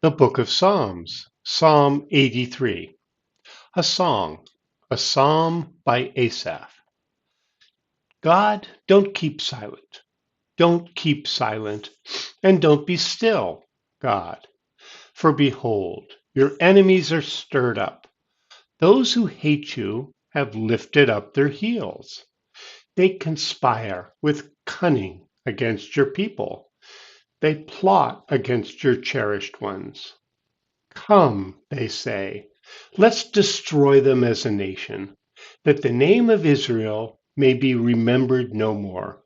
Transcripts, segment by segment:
The Book of Psalms, Psalm 83, a song, a psalm by Asaph. God, don't keep silent. Don't keep silent, and don't be still, God. For behold, your enemies are stirred up. Those who hate you have lifted up their heels. They conspire with cunning against your people. They plot against your cherished ones. Come, they say, let's destroy them as a nation, that the name of Israel may be remembered no more.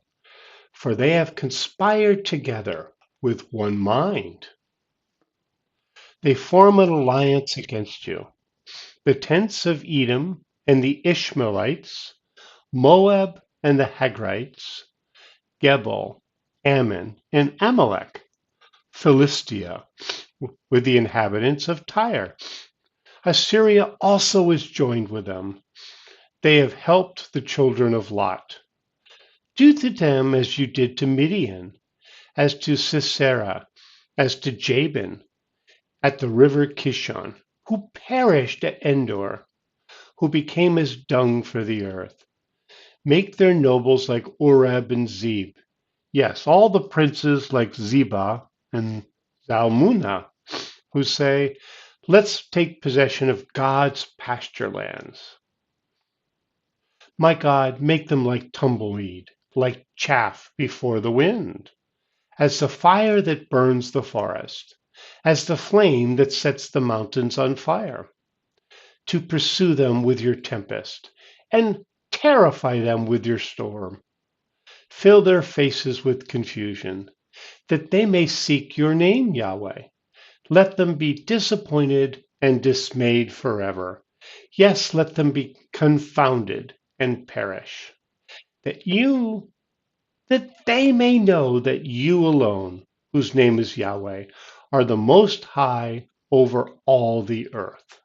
For they have conspired together with one mind. They form an alliance against you. The tents of Edom and the Ishmaelites, Moab and the Hagrites, Gebal, Ammon, and Amalek, Philistia, with the inhabitants of Tyre. Assyria also is joined with them. They have helped the children of Lot. Do to them as you did to Midian, as to Sisera, as to Jabin, at the river Kishon, who perished at Endor, who became as dung for the earth. Make their nobles like Oreb and Zeb. Yes, all the princes like Zebah and Zalmunna, who say, let's take possession of God's pasture lands. My God, make them like tumbleweed, like chaff before the wind, as the fire that burns the forest, as the flame that sets the mountains on fire, to pursue them with your tempest and terrify them with your storm. Fill their faces with confusion, that they may seek your name, Yahweh. Let them be disappointed and dismayed forever. Yes, let them be confounded and perish. That they may know that you alone, whose name is Yahweh, are the most high over all the earth.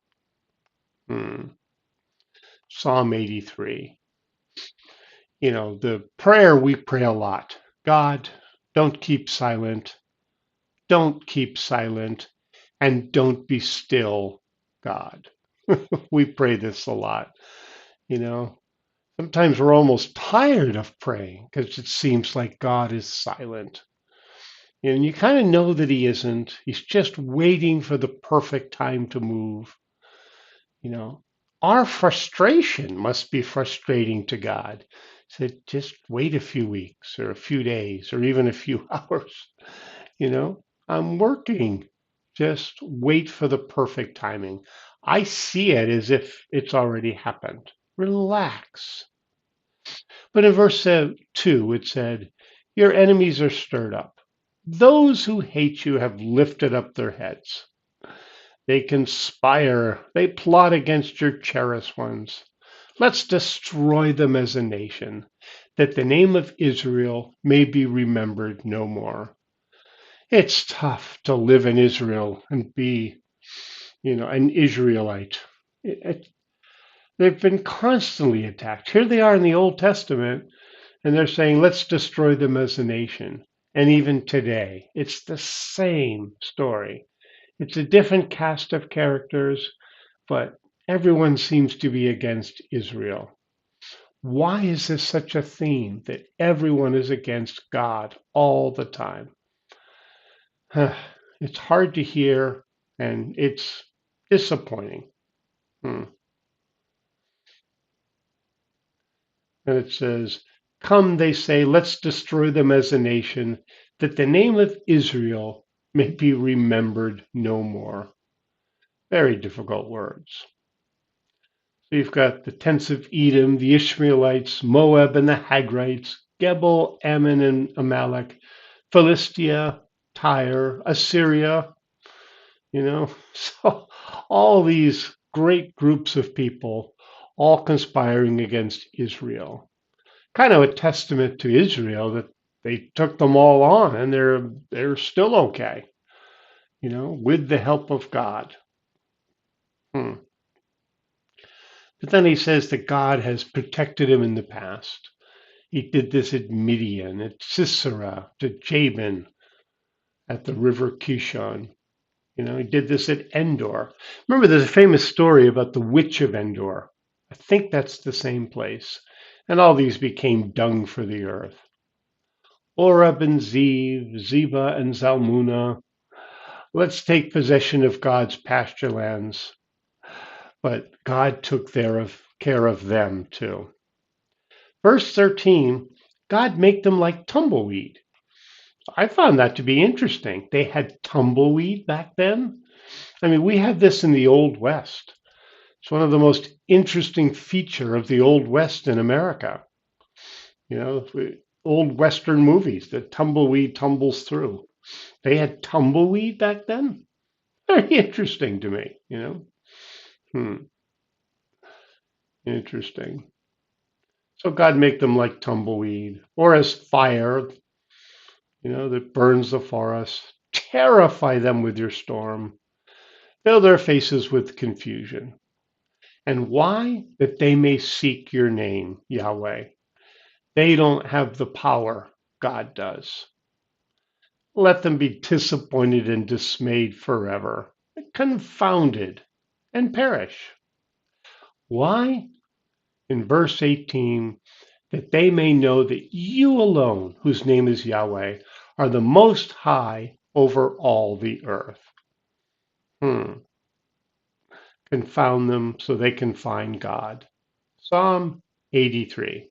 Psalm 83. The prayer we pray a lot. God, don't keep silent. Don't keep silent. And don't be still, God. We pray this a lot. Sometimes we're almost tired of praying because it seems like God is silent. And you kind of know that he isn't. He's just waiting for the perfect time to move. Our frustration must be frustrating to God. So just wait a few weeks or a few days or even a few hours. I'm working. Just wait for the perfect timing. I see it as if it's already happened. Relax. But in verse 2, it said, your enemies are stirred up. Those who hate you have lifted up their heads. They conspire. They plot against your cherished ones. Let's destroy them as a nation, that the name of Israel may be remembered no more. It's tough to live in Israel and be, an Israelite. They've been constantly attacked. Here they are in the Old Testament, and they're saying, let's destroy them as a nation. And even today, it's the same story. It's a different cast of characters, but everyone seems to be against Israel. Why is this such a theme that everyone is against God all the time? It's hard to hear, and it's disappointing. And it says, come, they say, let's destroy them as a nation, that the name of Israel may be remembered no more. Very difficult words. So you've got the tents of Edom, the Ishmaelites, Moab and the Hagrites, Gebal, Ammon and Amalek, Philistia, Tyre, Assyria, so all these great groups of people all conspiring against Israel. Kind of a testament to Israel that they took them all on and they're still okay, with the help of God. But then he says that God has protected him in the past. He did this at Midian, at Sisera, to Jabin, at the river Kishon. He did this at Endor. Remember, there's a famous story about the witch of Endor. I think that's the same place. And all these became dung for the earth. Oreb and Zeeb, Zeba and Zalmunna. Let's take possession of God's pasture lands. But God took care of them too. Verse 13, God made them like tumbleweed. I found that to be interesting. They had tumbleweed back then. I mean, we have this in the Old West. It's one of the most interesting feature of the Old West in America. Old Western movies, the tumbleweed tumbles through. They had tumbleweed back then. Very interesting to me. Hmm, interesting. So God make them like tumbleweed, or as fire, that burns the forest. Terrify them with your storm. Fill their faces with confusion. And why? That they may seek your name, Yahweh. They don't have the power, God does. Let them be disappointed and dismayed forever, confounded, and perish. Why? In verse 18, that they may know that you alone, whose name is Yahweh, are the most high over all the earth. Confound them so they can find God. Psalm 83.